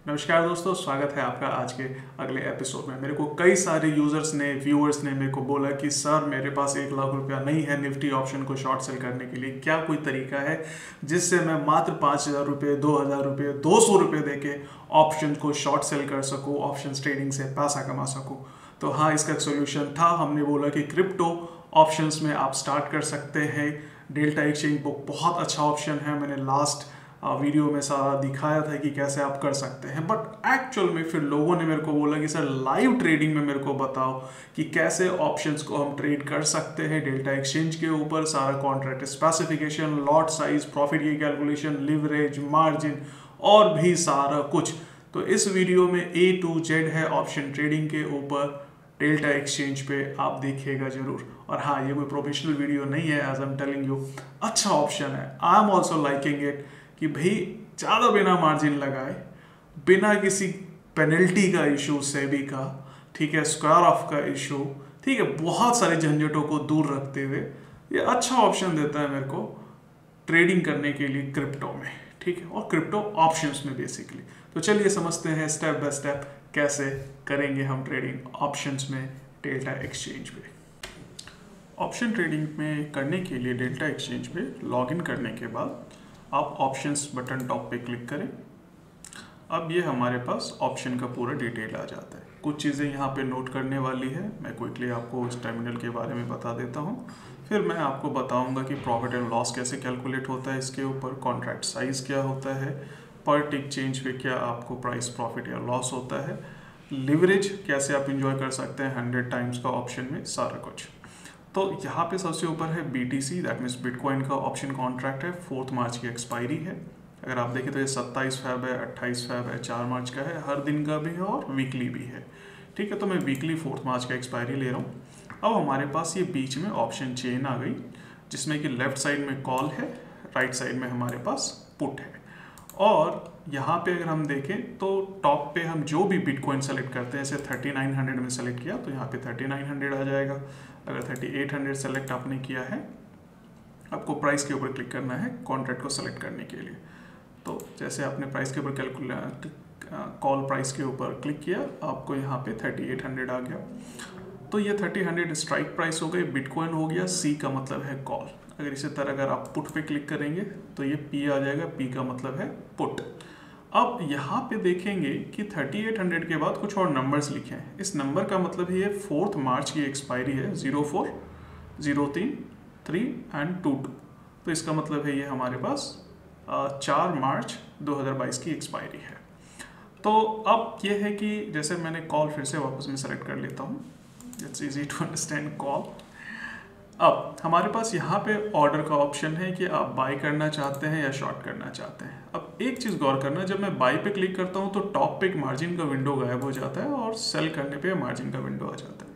नमस्कार दोस्तों, स्वागत है आपका आज के अगले एपिसोड में। मेरे को कई सारे यूजर्स ने, व्यूअर्स ने मेरे को बोला कि सर मेरे पास 1 लाख रुपया नहीं है निफ्टी ऑप्शन को शॉर्ट सेल करने के लिए, क्या कोई तरीका है जिससे मैं मात्र 5,000 रुपये, 2,000 रुपये, 200 रुपये दे के ऑप्शन को शॉर्ट सेल कर सकूँ, ऑप्शन ट्रेडिंग से पैसा कमा सकूँ। तो हाँ, इसका एक सोल्यूशन था। हमने बोला कि क्रिप्टो ऑप्शंस में आप स्टार्ट कर सकते हैं। डेल्टा एक्सचेंज बहुत अच्छा ऑप्शन है। मैंने लास्ट वीडियो में सारा दिखाया था कि कैसे आप कर सकते हैं, बट एक्चुअल में फिर लोगों ने मेरे को बोला कि सर लाइव ट्रेडिंग में मेरे को बताओ कि कैसे ऑप्शंस को हम ट्रेड कर सकते हैं डेल्टा एक्सचेंज के ऊपर। सारा contract specification, lot size, profit की कैलकुलेशन, लिवरेज, मार्जिन और भी सारा कुछ। तो इस वीडियो में A to Z है ऑप्शन ट्रेडिंग के ऊपर डेल्टा एक्सचेंज पे, आप देखिएगा जरूर। और हाँ, ये कोई प्रोफेशनल वीडियो नहीं है, as I am telling you, अच्छा ऑप्शन है। I am also liking it कि भाई ज़्यादा बिना मार्जिन लगाए, बिना किसी पेनल्टी का इशू, सेबी का, ठीक है, स्क्वायर ऑफ का इशू, ठीक है, बहुत सारे झंझटों को दूर रखते हुए ये अच्छा ऑप्शन देता है मेरे को ट्रेडिंग करने के लिए क्रिप्टो में, ठीक है, और क्रिप्टो ऑप्शंस में बेसिकली। तो चलिए समझते हैं स्टेप बाय स्टेप कैसे करेंगे हम ट्रेडिंग ऑप्शंस में डेल्टा एक्सचेंज पे। ऑप्शन ट्रेडिंग में करने के लिए डेल्टा एक्सचेंज पे लॉगिन करने के बाद आप ऑप्शंस बटन टॉप पे क्लिक करें। अब ये हमारे पास ऑप्शन का पूरा डिटेल आ जाता है। कुछ चीज़ें यहाँ पे नोट करने वाली है, मैं क्विकली आपको इस टर्मिनल के बारे में बता देता हूँ। फिर मैं आपको बताऊँगा कि प्रॉफिट एंड लॉस कैसे कैलकुलेट होता है, इसके ऊपर कॉन्ट्रैक्ट साइज़ क्या होता है, पर टिक चेंज पे क्या आपको प्राइस प्रॉफिट या लॉस होता है, लिवरेज कैसे आप इंजॉय कर सकते हैं 100 टाइम्स का ऑप्शन में, सारा कुछ। तो यहाँ पे सबसे ऊपर है BTC, दैट मीन्स बिटकॉइन का ऑप्शन कॉन्ट्रैक्ट है। 4 मार्च की एक्सपायरी है। अगर आप देखें तो ये 27 फेब है, 28 फेब है, 4 मार्च का है, हर दिन का भी है और वीकली भी है, ठीक है। तो मैं वीकली 4 मार्च का एक्सपायरी ले रहा हूँ। अब हमारे पास ये बीच में ऑप्शन चेन आ गई, जिसमें कि लेफ्ट साइड में कॉल है, राइट साइड में हमारे पास पुट है। और यहाँ पे अगर हम देखें तो टॉप पे हम जो भी बिटकॉइन सेलेक्ट करते हैं, जैसे 3900 में सेलेक्ट किया तो यहाँ पे 3900 आ जाएगा। अगर 3800 सेलेक्ट आपने किया है, आपको प्राइस के ऊपर क्लिक करना है कॉन्ट्रैक्ट को सेलेक्ट करने के लिए। तो जैसे आपने प्राइस के ऊपर कैलकुलेट कॉल प्राइस के ऊपर क्लिक किया, आपको यहाँ पे 3800 आ गया। तो ये 3000 स्ट्राइक प्राइस हो गई, बिटकॉइन हो गया, C का मतलब है कॉल। अगर इसी तरह अगर आप पुट पे क्लिक करेंगे तो ये P आ जाएगा, P का मतलब है पुट। अब यहाँ पे देखेंगे कि 3800 के बाद कुछ और नंबर्स लिखे हैं। इस नंबर का मतलब ये 4 मार्च की एक्सपायरी है, 04, 03, 3 एंड 22। तो इसका मतलब है ये हमारे पास 4 मार्च 2022 की एक्सपायरी है। तो अब ये है कि जैसे मैंने कॉल फिर से वापस में सेलेक्ट कर लेता हूँ, it's easy to understand call. अब हमारे पास यहाँ पे ऑर्डर का ऑप्शन है कि आप बाय करना चाहते हैं या शॉर्ट करना चाहते हैं। अब एक चीज़ गौर करना, जब मैं बाय पे क्लिक करता हूँ तो टॉप पे एक मार्जिन का विंडो गायब हो जाता है और सेल करने पे मार्जिन का विंडो आ जाता है।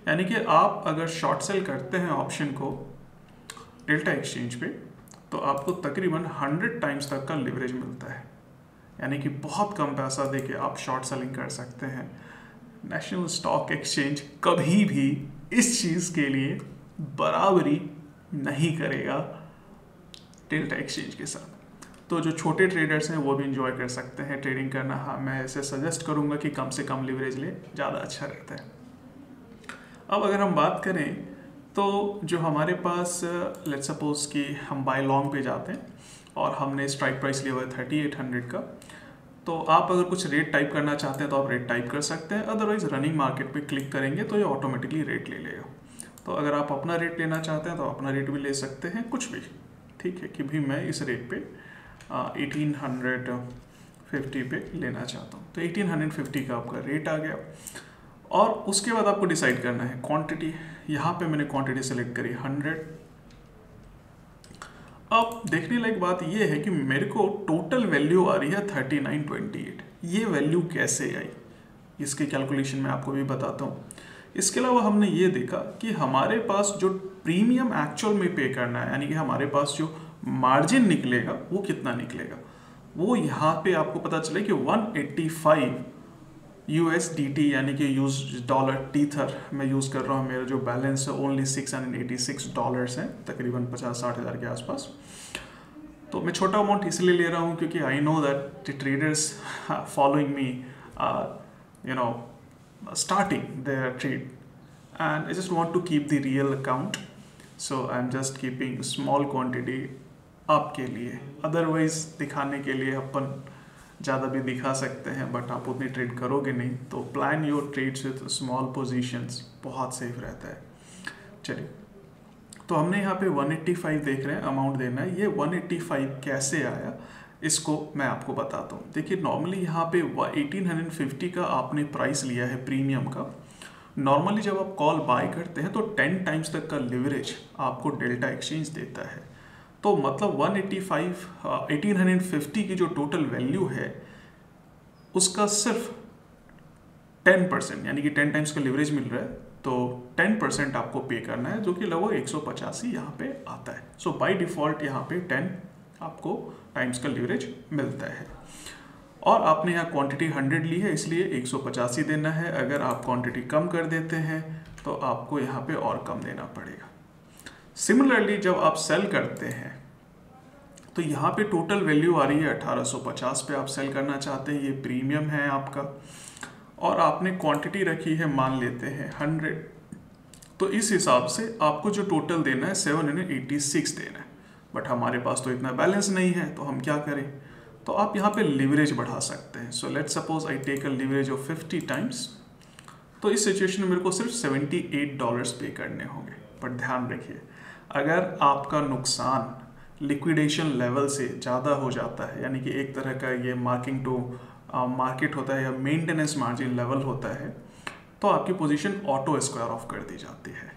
यानी कि आप अगर शॉर्ट सेल करते हैं ऑप्शन को डेल्टा एक्सचेंज पे, तो आपको तकरीबन 100 टाइम्स तक का लिवरेज मिलता है। यानी कि बहुत कम पैसा दे के आप शॉर्ट सेलिंग कर सकते हैं। नेशनल स्टॉक एक्सचेंज कभी भी इस चीज़ के लिए बराबरी नहीं करेगा डेल्टा एक्सचेंज के साथ। तो जो छोटे ट्रेडर्स हैं वो भी इंजॉय कर सकते हैं ट्रेडिंग करना। हाँ, मैं ऐसे सजेस्ट करूँगा कि कम से कम लिवरेज ले, ज़्यादा अच्छा रहता है। अब अगर हम बात करें तो जो हमारे पास लेट्स सपोज कि हम बाय लॉन्ग पे जाते हैं और हमने स्ट्राइक प्राइस लिया हुआ है 3800 का, तो आप अगर कुछ रेट टाइप करना चाहते हैं तो आप रेट टाइप कर सकते हैं। अदरवाइज रनिंग मार्केट पे क्लिक करेंगे तो ये ऑटोमेटिकली रेट ले लेगा। तो अगर आप अपना रेट लेना चाहते हैं तो अपना रेट भी ले सकते हैं, कुछ भी, ठीक है, कि भी मैं इस रेट पे 1850 पे लेना चाहता हूँ। तो 1850 का आपका रेट आ गया। और उसके बाद आपको डिसाइड करना है क्वांटिटी। यहाँ पे मैंने क्वांटिटी सेलेक्ट करी 100। अब देखने लायक बात ये है कि मेरे को टोटल वैल्यू आ रही है 3928। ये वैल्यू कैसे आई, इसके कैलकुलेशन मैं आपको भी बताता हूँ। इसके अलावा हमने ये देखा कि हमारे पास जो प्रीमियम एक्चुअल में पे करना है, यानी कि हमारे पास जो मार्जिन निकलेगा वो कितना निकलेगा, वो यहाँ पे आपको पता चले कि 185 USDT, यानी कि यूज डॉलर टीथर मैं यूज़ कर रहा हूँ। मेरा जो बैलेंस है ओनली $686 है, तकरीबन 50-60 हज़ार के आसपास। तो मैं छोटा अमाउंट इसलिए ले रहा हूँ क्योंकि I know that the traders following me you know starting their trade, and I just want to keep the real account, so I'm just keeping small quantity आपके लिए. अदरवाइज दिखाने के लिए अपन ज़्यादा भी दिखा सकते हैं बट आप उतनी ट्रेड करोगे नहीं, तो plan your trades with small positions बहुत सेफ रहता है. चलिए, तो हमने यहाँ पे 185 देख रहे हैं अमाउंट देना है. ये 185 कैसे आया इसको मैं आपको बताता हूँ. देखिए, नॉर्मली यहाँ पे 1850 का आपने प्राइस लिया है प्रीमियम का. नॉर्मली जब आप कॉल बाय करते हैं तो 10 टाइम्स तक का लिवरेज आपको डेल्टा एक्सचेंज देता है. तो मतलब 1850 की जो टोटल वैल्यू है उसका सिर्फ 10% यानी कि 10 टाइम्स का लिवरेज मिल रहा है, तो 10% आपको पे करना है, जो कि लगभग 185 यहाँ पे आता है. सो बाय डिफॉल्ट यहाँ पे 10 आपको टाइम्स का लिवरेज मिलता है. और आपने यहाँ क्वांटिटी 100 ली है इसलिए 185 देना है. अगर आप क्वांटिटी कम कर देते हैं तो आपको यहाँ पे और कम देना पड़ेगा. सिमिलरली जब आप सेल करते हैं तो यहाँ पे टोटल वैल्यू आ रही है 1850 पे आप सेल करना चाहते हैं. ये प्रीमियम है आपका और आपने क्वांटिटी रखी है, मान लेते हैं 100. तो इस हिसाब से आपको जो टोटल देना है 786 देना है. बट हमारे पास तो इतना बैलेंस नहीं है, तो हम क्या करें, तो आप यहाँ पे लिवरेज बढ़ा सकते हैं. So let's suppose I take a leverage of 50 times. तो इस सिचुएशन में मेरे को सिर्फ $78 पे करने होंगे. बट ध्यान रखिए, अगर आपका नुकसान लिक्विडेशन लेवल से ज़्यादा हो जाता है, यानी कि एक तरह का ये मार्किंग टू मार्केट होता है या मेंटेनेंस मार्जिन लेवल होता है, तो आपकी पोजीशन ऑटो स्क्वायर ऑफ कर दी जाती है.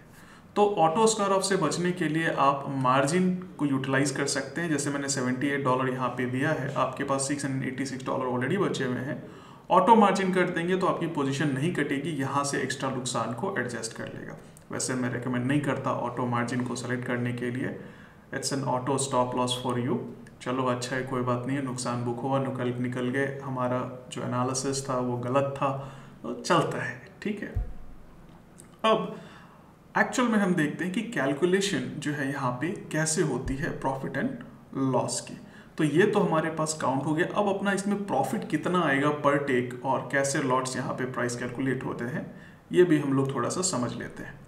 तो ऑटो स्क्वायर ऑफ से बचने के लिए आप मार्जिन को यूटिलाइज कर सकते हैं. जैसे मैंने $78 यहाँ पे दिया है, आपके पास $686 ऑलरेडी बचे हुए हैं. ऑटो मार्जिन कर देंगे तो आपकी पोजीशन नहीं कटेगी, यहाँ से एक्स्ट्रा नुकसान को एडजस्ट कर लेगा. वैसे मैं रेकमेंड नहीं करता ऑटो मार्जिन को सेलेक्ट करने के लिए. It's an auto stop loss for you. चलो अच्छा है, कोई बात नहीं है. नुकसान बुक हुआ, निकल गए, हमारा जो एनालिसिस था वो गलत था, तो चलता है, ठीक है. अब एक्चुअल में हम देखते हैं कि कैलकुलेशन जो है यहाँ पे कैसे होती है प्रॉफिट एंड लॉस की. तो ये तो हमारे पास काउंट हो गया. अब अपना इसमें प्रॉफिट कितना आएगा पर टेक और कैसे लॉट्स यहाँ पे प्राइस कैलकुलेट होते हैं, ये भी हम लोग थोड़ा सा समझ लेते हैं.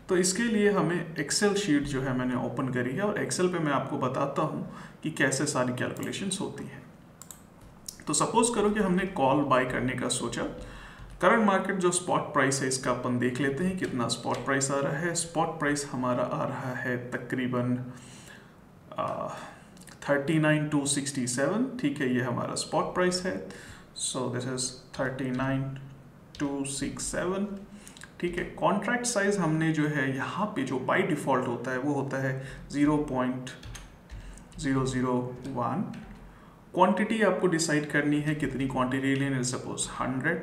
तो इसके लिए हमें एक्सेल शीट जो है मैंने ओपन करी है और एक्सेल पे मैं आपको बताता हूँ कि कैसे सारी कैलकुलेशंस होती हैं. तो सपोज करो कि हमने कॉल बाय करने का सोचा. करंट मार्केट जो स्पॉट प्राइस है इसका अपन देख लेते हैं कितना स्पॉट प्राइस आ रहा है. स्पॉट प्राइस हमारा आ रहा है तकरीबन 39,267. ठीक है, ये हमारा स्पॉट प्राइस है. So this is 39,267. ठीक है. कॉन्ट्रैक्ट साइज हमने जो है यहाँ पे जो बाय डिफॉल्ट होता है वो होता है 0.001. क्वांटिटी आपको डिसाइड करनी है कितनी क्वांटिटी लेनी है. सपोज 100.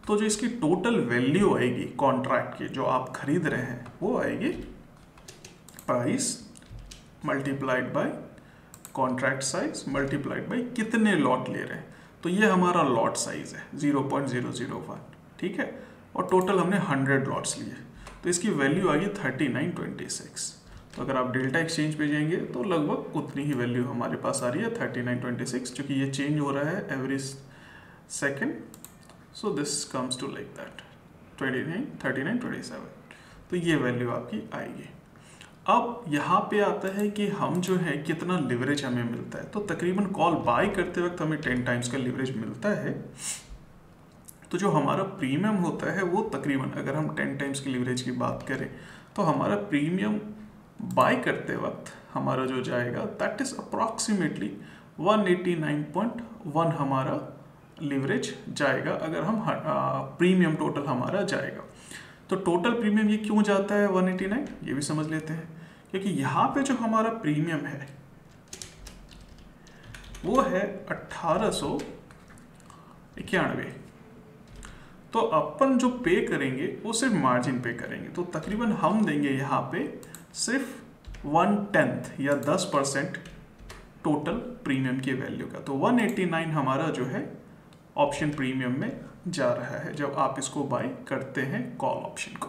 तो जो इसकी टोटल वैल्यू आएगी कॉन्ट्रैक्ट की जो आप खरीद रहे हैं वो आएगी price multiplied by contract size multiplied by कितने लॉट ले रहे हैं. तो ये हमारा लॉट साइज है 0.001. ठीक है. और टोटल हमने 100 लॉट्स लिए, तो इसकी वैल्यू आ गई 3926. तो अगर आप डेल्टा एक्सचेंज पे जाएंगे तो लगभग उतनी ही वैल्यू हमारे पास आ रही है 3926, क्योंकि ये चेंज हो रहा है every second. So this comes to like that 3927. तो ये वैल्यू आपकी आएगी. अब यहाँ पे आता है कि हम जो है कितना लिवरेज हमें मिलता है. तो तकरीबन कॉल बाय करते वक्त हमें 10 टाइम्स का लिवरेज मिलता है. तो जो हमारा प्रीमियम होता है वो तकरीबन, अगर हम 10 टाइम्स की लिवरेज की बात करें तो हमारा प्रीमियम बाय करते वक्त हमारा जो जाएगा दैट इज अप्रॉक्सीमेटली 189.1 हमारा लिवरेज जाएगा. अगर हम प्रीमियम टोटल हमारा जाएगा तो टोटल प्रीमियम ये क्यों जाता है 189, ये भी समझ लेते हैं. क्योंकि यहाँ पे जो हमारा प्रीमियम है वो है 1891. तो अपन जो पे करेंगे वो सिर्फ मार्जिन पे करेंगे. तो तकरीबन हम देंगे यहाँ पे सिर्फ 1/10 या 10% टोटल प्रीमियम की वैल्यू का. तो 189 हमारा जो है ऑप्शन प्रीमियम में जा रहा है जब आप इसको बाय करते हैं कॉल ऑप्शन को.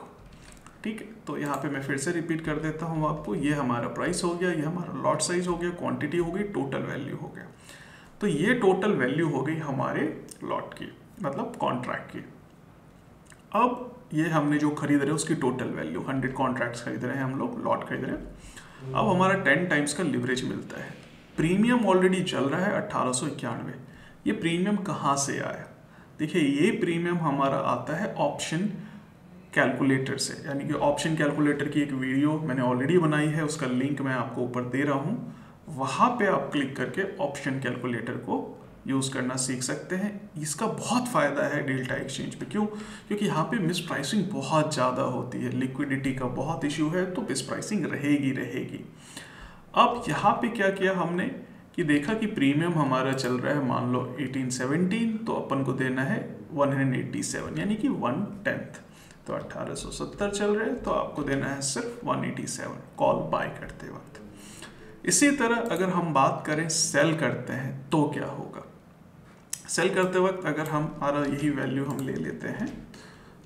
ठीक है, तो यहाँ पे मैं फिर से रिपीट कर देता हूँ आपको, ये हमारा प्राइस हो गया, ये हमारा लॉट साइज हो गया, क्वांटिटी हो गई, टोटल वैल्यू हो गया। तो ये टोटल वैल्यू हो गई हमारे लॉट की, मतलब कॉन्ट्रैक्ट की। अब ये हमने जो खरीद रहे हैं उसकी टोटल वैल्यू, 100 कॉन्ट्रैक्ट्स खरीद रहे हैं हम लोग, लॉट खरीद रहे हैं। अब हमारा 10 टाइम्स का लिवरेज मिलता है। प्रीमियम ऑलरेडी चल रहा है 1891। ये प्रीमियम कहाँ से आया? देखिए, ये प्रीमियम हमारा आता है ऑप्शन कैलकुलेटर से, यानी कि ऑप्शन कैलकुलेटर की एक वीडियो मैंने ऑलरेडी बनाई है, उसका लिंक मैं आपको ऊपर दे रहा हूँ। वहाँ पे आप क्लिक करके ऑप्शन कैलकुलेटर को यूज़ करना सीख सकते हैं। इसका बहुत फ़ायदा है डेल्टा एक्सचेंज पे। क्यों? क्योंकि यहाँ पे मिस प्राइसिंग बहुत ज़्यादा होती है, लिक्विडिटी का बहुत इश्यू है, तो मिस प्राइसिंग रहेगी। अब यहाँ पे क्या किया हमने कि देखा कि प्रीमियम हमारा चल रहा है मान लो 1817, तो अपन को देना है 187, यानी कि 1/10। तो 1870 चल रहे हैं, तो आपको देना है सिर्फ 187 कॉल बाय करते वक्त। इसी तरह अगर हम बात करें सेल करते हैं तो क्या होगा? सेल करते वक्त अगर हमारा यही वैल्यू हम ले लेते हैं,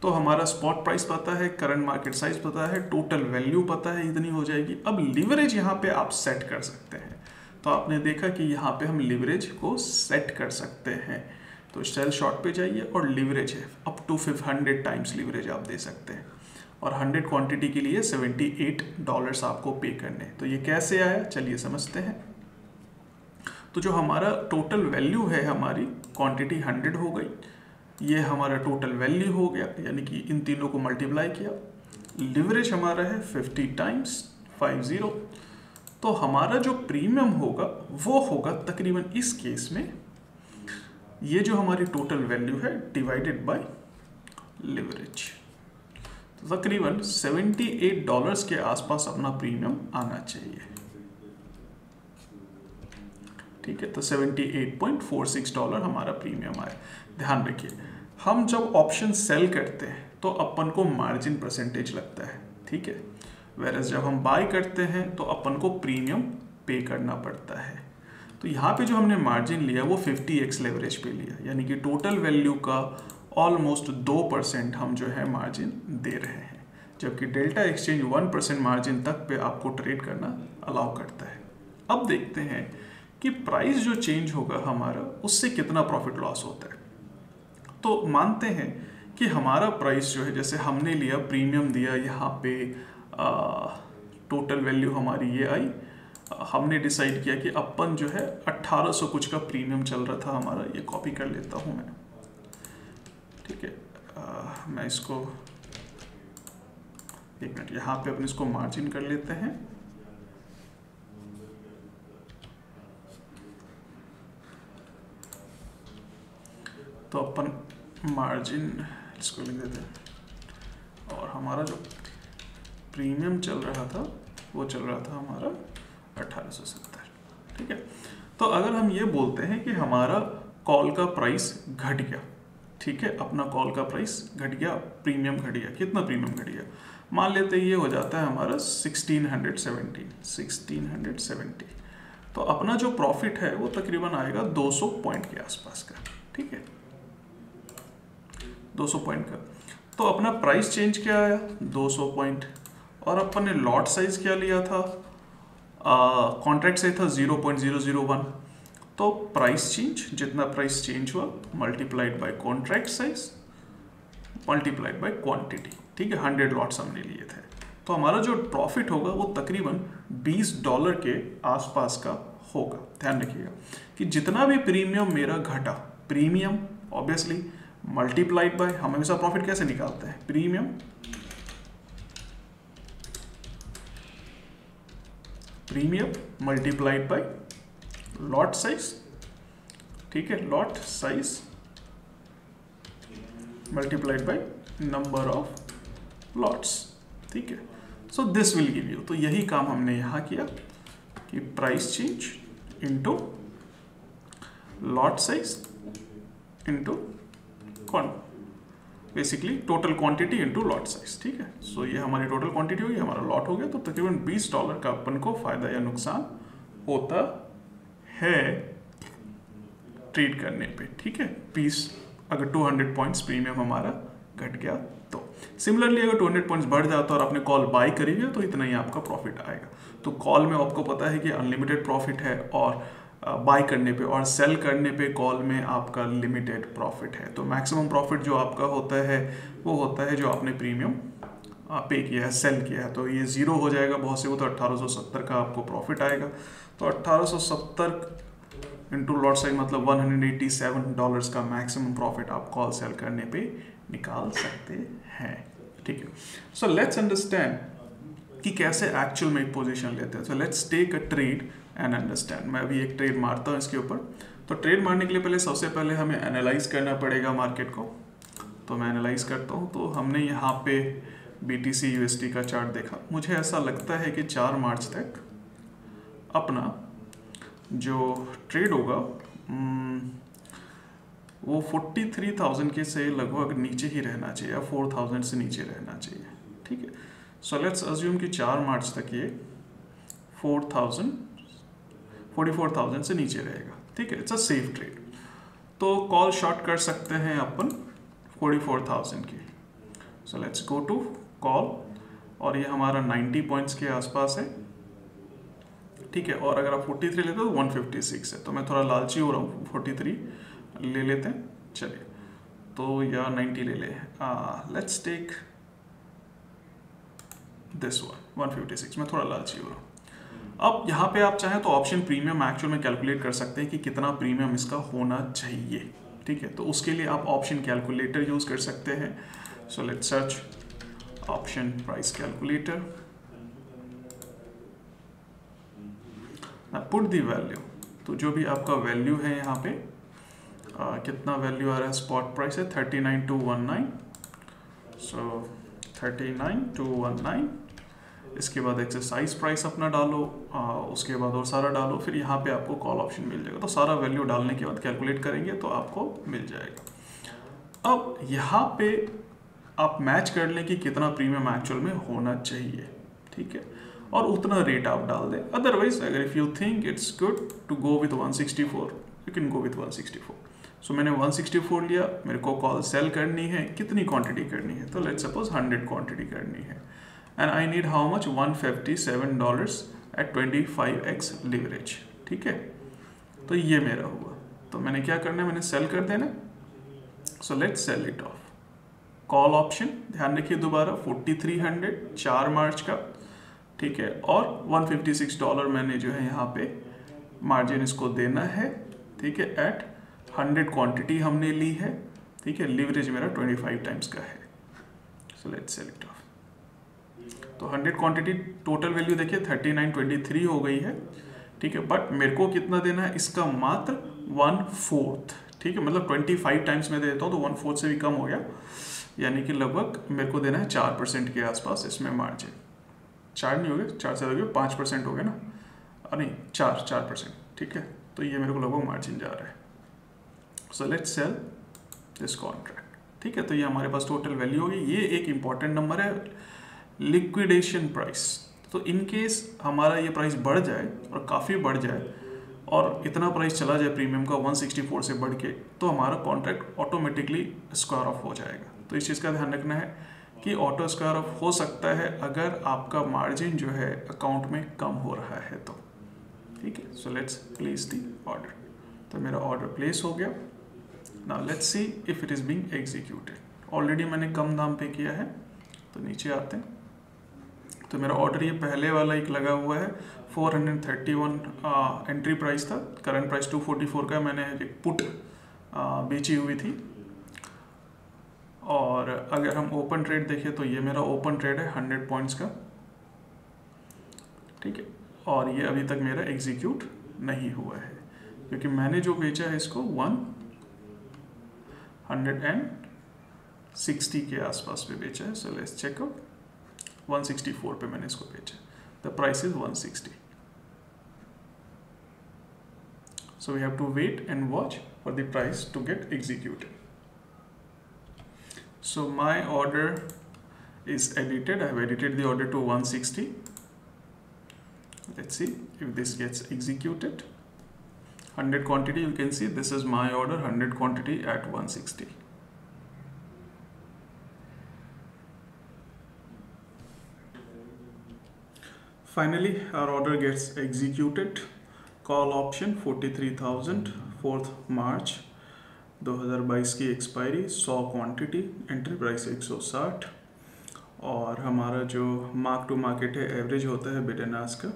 तो हमारा स्पॉट प्राइस पता है, करंट मार्केट साइज पता है, टोटल वैल्यू पता है, इतनी हो जाएगी। अब लिवरेज यहाँ पे आप सेट कर सकते हैं। तो आपने देखा कि यहाँ पे हम लिवरेज को सेट कर सकते हैं। तो सेल शॉर्ट पे जाइए और लिवरेज है अप टू 500 टाइम्स लिवरेज आप दे सकते हैं, और 100 क्वांटिटी के लिए $78 आपको पे करने। तो ये कैसे आया, चलिए समझते हैं। तो जो हमारा टोटल वैल्यू है, हमारी क्वांटिटी 100 हो गई, ये हमारा टोटल वैल्यू हो गया, यानी कि इन तीनों को मल्टीप्लाई किया। लिवरेज हमारा है 50 टाइम्स 50, तो हमारा जो प्रीमियम होगा वो होगा तकरीबन इस केस में ये जो हमारी टोटल वैल्यू है डिवाइडेड बाय लिवरेज। तो तकरीबन $78 के आसपास अपना प्रीमियम आना चाहिए। ठीक है, तो $78.46 हमारा प्रीमियम आया। ध्यान रखिए, हम जब ऑप्शन सेल करते हैं तो अपन को मार्जिन परसेंटेज लगता है, ठीक है, वेरस जब हम बाय करते हैं तो अपन को प्रीमियम पे करना पड़ता है। तो यहाँ पे जो हमने मार्जिन लिया वो 50x लेवरेज पे लिया, यानी कि टोटल वैल्यू का ऑलमोस्ट 2% हम जो है मार्जिन दे रहे हैं, जबकि डेल्टा एक्सचेंज 1% मार्जिन तक पे आपको ट्रेड करना अलाउ करता है। अब देखते हैं कि प्राइस जो चेंज होगा हमारा, उससे कितना प्रॉफिट लॉस होता है। तो मानते हैं कि हमारा प्राइस जो है, जैसे हमने लिया प्रीमियम दिया, यहाँ पे टोटल वैल्यू हमारी ये आई, हमने डिसाइड किया कि अपन जो है 1800 कुछ का प्रीमियम चल रहा था हमारा। ये कॉपी कर लेता हूँ मैं, ठीक है, मैं इसको एक मिनट यहाँ पे अपन इसको मार्जिन कर लेते हैं। तो अपन मार्जिन इसको लिख देते हैं, और हमारा जो प्रीमियम चल रहा था वो चल रहा था हमारा 1870। ठीक है, तो अगर हम ये बोलते हैं कि हमारा कॉल का प्राइस घट गया, ठीक है, अपना कॉल का प्राइस घट गया, प्रीमियम घट गया, कितना प्रीमियम घट गया, मान लेते हैं ये हो जाता है हमारा 1670। तो अपना जो प्रॉफिट है वो तकरीबन आएगा 200 पॉइंट के आसपास का। ठीक है, 200 पॉइंट का। तो अपना प्राइस चेंज क्या आया, 200 पॉइंट, और अपन ने लॉट साइज क्या लिया था, कॉन्ट्रैक्ट साइज था 0.001। तो प्राइस चेंज, जितना प्राइस चेंज हुआ multiplied by contract size multiplied by quantity. ठीक है, 100 लॉट्स हमने लिए थे, तो हमारा जो प्रॉफिट होगा वो तकरीबन $20 के आसपास का होगा। ध्यान रखिएगा कि जितना भी प्रीमियम मेरा घटा, प्रीमियम ऑब्वियसली मल्टीप्लाइड बाय, हम हमेशा प्रॉफिट कैसे निकालते हैं, premium multiplied by lot size. ठीक है, lot size multiplied by number of lots. ठीक है, so this will give you, तो यही काम हमने यहां किया कि price change into lot size into basically total quantity into lot size. ठीक है, सो ये हमारी टोटल क्वांटिटी होगी, हमारा लॉट हो गया, तो तकरीबन $20 का अपन को फायदा या नुकसान होता है ट्रेड करने पे। ठीक है, 20 अगर 200 पॉइंट्स प्रीमियम हमारा घट गया तो। सिमिलरली अगर 200 पॉइंट्स बढ़ जाता है और आपने कॉल बाय करेंगे तो इतना ही आपका प्रॉफिट आएगा। तो कॉल में आपको पता है कि अनलिमिटेड प्रॉफिट है और बाय करने पे और सेल करने पे कॉल में आपका लिमिटेड प्रॉफिट है। तो मैक्सिमम प्रॉफिट जो आपका होता है वो होता है जो आपने प्रीमियम पे किया है, सेल किया है। तो ये ज़ीरो हो जाएगा बहुत से को, तो 1870 का आपको प्रॉफिट आएगा। तो 1870 इंटू लॉट साइज मतलब $187 का मैक्सिमम प्रॉफिट आप कॉल सेल करने पे निकाल सकते हैं। ठीक है, सो लेट्स अंडरस्टैंड कि कैसे एक्चुअल में एक पोजीशन लेते हैं। So let's take a trade and understand. मैं अभी एक ट्रेड मारता हूँ इसके ऊपर। तो ट्रेड मारने के लिए पहले सबसे पहले हमें एनालाइज करना पड़ेगा मार्केट को। तो मैं एनालाइज करता हूँ। तो हमने यहाँ पे BTC USD का चार्ट देखा। मुझे ऐसा लगता है कि 4 मार्च तक अपना जो ट्रेड होगा वो 43,000 के से लगभग नीचे ही रहना चाहिए या 4,000 से नीचे रहना चाहिए। ठीक है, सो लेट्स अज्यूम कि 4 मार्च तक ये 44,000 से नीचे रहेगा। ठीक है, इट्स अ सेफ ट्रेड। तो कॉल शॉर्ट कर सकते हैं अपन 44,000 की। So let's go to call और ये हमारा 90 पॉइंट्स के आसपास है। ठीक है, और अगर आप 43 लेते हो तो 156 है। तो मैं थोड़ा लालची हो रहा हूँ, 43 ले लेते हैं। चलिए, तो या 90 ले ले। Let's take this one 156। मैं थोड़ा लालची हो रहा हूँ। अब यहाँ पे आप चाहें तो ऑप्शन प्रीमियम एक्चुअल में कैलकुलेट कर सकते हैं कि कितना प्रीमियम इसका होना चाहिए। ठीक है, तो उसके लिए आप ऑप्शन कैलकुलेटर यूज कर सकते हैं। So let's search option price calculator, put the value. तो जो भी आपका वैल्यू है यहाँ पे कितना वैल्यू आ रहा है, स्पॉट प्राइस है 39,219। सो 39,219। इसके बाद एक्सरसाइज प्राइस अपना डालो, उसके बाद और सारा डालो, फिर यहाँ पे आपको कॉल ऑप्शन मिल जाएगा। तो सारा वैल्यू डालने के बाद कैलकुलेट करेंगे तो आपको मिल जाएगा। अब यहाँ पे आप मैच कर लें कि कितना प्रीमियम एक्चुअल में होना चाहिए। ठीक है, और उतना रेट आप डाल दें। अदरवाइज अगर if you think it's good to go with 164, you can go with 164। So मैंने 164 लिया, मेरे को कॉल सेल करनी है, कितनी क्वांटिटी करनी है, तो लेट्स सपोज 100 क्वांटिटी करनी है and I need how much, $157 at 25x leverage. ठीक है, तो ये मेरा हुआ। तो मैंने क्या करना है, मैंने सेल कर देना। So let's sell it off. Call option ध्यान रखिए दोबारा 4300 4 मार्च का। ठीक है, और $156 मैंने जो है यहाँ पे मार्जिन इसको देना है। ठीक है, एट 100 क्वांटिटी हमने ली है। ठीक है, लिवरेज मेरा 25 टाइम्स का है। So let's sell it off. तो 100 क्वांटिटी टोटल वैल्यू देखिए 3923 हो गई है। ठीक है, बट मेरे को कितना देना है, इसका मात्र 1/4। ठीक है, मतलब 25 टाइम्स में देता हूँ तो 1/4 से भी कम हो गया, यानी कि लगभग मेरे को देना है 4% के आसपास इसमें मार्जिन। 4 नहीं हो गया, 4 से हो गया 5% हो गया ना, नहीं 4%। ठीक है, तो ये मेरे को लगभग मार्जिन जा रहा है। So let's sell this contract. ठीक है, तो ये हमारे पास टोटल वैल्यू होगी। ये एक इंपॉर्टेंट नंबर है, लिक्विडेशन प्राइस। तो इन केस हमारा ये प्राइस बढ़ जाए और काफ़ी बढ़ जाए और इतना प्राइस चला जाए प्रीमियम का 164 से बढ़ के, तो हमारा कॉन्ट्रैक्ट ऑटोमेटिकली स्क्वायर ऑफ हो जाएगा। तो इस चीज़ का ध्यान रखना है कि ऑटो स्क्वायर ऑफ हो सकता है अगर आपका मार्जिन जो है अकाउंट में कम हो रहा है तो। ठीक है, so let's place the order. तो मेरा ऑर्डर प्लेस हो गया। Now let's see if it is being executed. Already मैंने कम दाम पे किया है, तो नीचे आते हैं। तो मेरा ऑर्डर ये पहले वाला एक लगा हुआ है, 431 एंट्री प्राइस था, करंट प्राइस 244 का मैंने एक पुट बेची हुई थी। और अगर हम ओपन ट्रेड देखें तो ये मेरा ओपन ट्रेड है 100 पॉइंट्स का। ठीक है, और ये अभी तक मेरा एग्जीक्यूट नहीं हुआ है क्योंकि मैंने जो बेचा है इसको 160 के आसपास पे बेचा है। सो लेट्स चेक आउट, 164 पे मैंने इसको बेचा। The price is 160। So we have to wait and watch for the price to get executed. So my order is edited. I have edited the order to 160. Let's see if this gets executed. 100 quantity, you can see this is my order, 100 quantity at 160. Finally, our order gets executed. Call option 43,000, 4th March 2022 की expiry, 100 quantity, entry price 160 और हमारा जो mark to market है average होता है bid and ask का,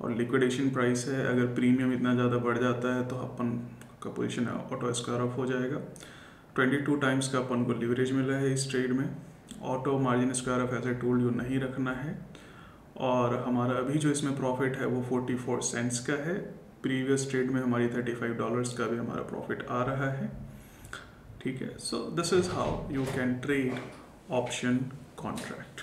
और liquidation price है अगर प्रीमियम इतना ज़्यादा बढ़ जाता है तो अपन का पोजीशन ऑटो स्क्वायर ऑफ हो जाएगा। 22 टाइम्स का अपन को लीवरेज मिला है इस ट्रेड में। ऑटो मार्जिन स्क्वायर ऑफ ऐसे टूल जो नहीं रखना है, और हमारा अभी जो इसमें प्रॉफिट है वो 44 सेंट्स का है। प्रीवियस ट्रेड में हमारी $35 का भी हमारा प्रॉफिट आ रहा है। ठीक है, so this is how you can trade option contract.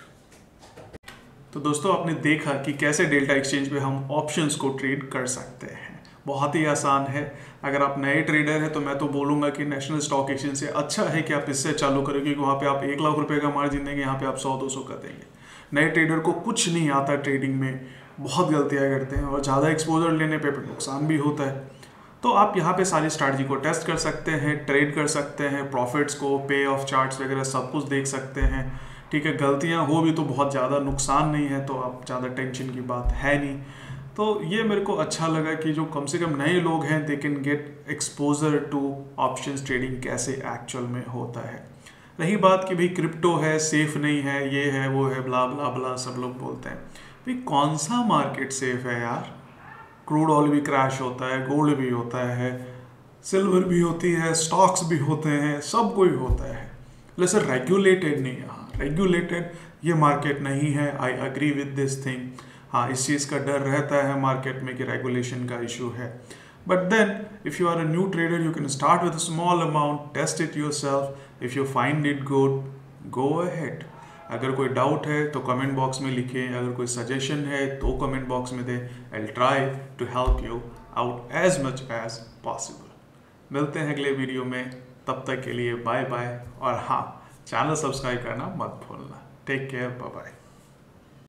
तो दोस्तों, आपने देखा कि कैसे डेल्टा एक्सचेंज पे हम ऑप्शंस को ट्रेड कर सकते हैं। बहुत ही आसान है। अगर आप नए ट्रेडर हैं तो मैं तो बोलूँगा कि नेशनल स्टॉक एक्सचेंज से अच्छा है कि आप इससे चालू करें, क्योंकि वहाँ पे आप 1 लाख रुपए का मार्जिन देंगे, यहाँ पे आप 100-200 का देंगे। नए ट्रेडर को कुछ नहीं आता ट्रेडिंग में, बहुत गलतियाँ करते हैं और ज़्यादा एक्सपोजर लेने पे नुकसान भी होता है। तो आप यहाँ पे सारी स्ट्रैटेजी को टेस्ट कर सकते हैं, ट्रेड कर सकते हैं, प्रॉफिट्स को, पे ऑफ चार्ट्स वगैरह सब कुछ देख सकते हैं। ठीक है, गलतियाँ हो भी तो बहुत ज़्यादा नुकसान नहीं है, तो आप ज़्यादा टेंशन की बात है नहीं। तो ये मेरे को अच्छा लगा कि जो कम से कम नए लोग हैं they can get exposure two options trading कैसे एक्चुअल में होता है। रही बात कि भाई क्रिप्टो है, सेफ नहीं है, ये है वो है, ब्ला ब्ला ब्ला सब लोग बोलते हैं। भाई कौन सा मार्केट सेफ है यार? क्रूड ऑयल भी क्रैश होता है, गोल्ड भी होता है, सिल्वर भी होती है, स्टॉक्स भी होते हैं, सब कोई होता है। लेकिन रेगुलेटेड नहीं, यहाँ रेगुलेटेड ये मार्केट नहीं है। I agree with this thing. हाँ, इस चीज़ का डर रहता है मार्केट में कि रेगुलेशन का इशू है। But then if you are a new trader you can start with a small amount, test it yourself. If you find it good, go ahead. अगर कोई डाउट है तो कमेंट बॉक्स में लिखें, अगर कोई सजेशन है तो कमेंट बॉक्स में दें। I will try to help you out as much as possible. मिलते हैं अगले वीडियो में, तब तक के लिए बाय बाय। और हाँ, चैनल सब्सक्राइब करना मत भूलना। Take care, bye bye.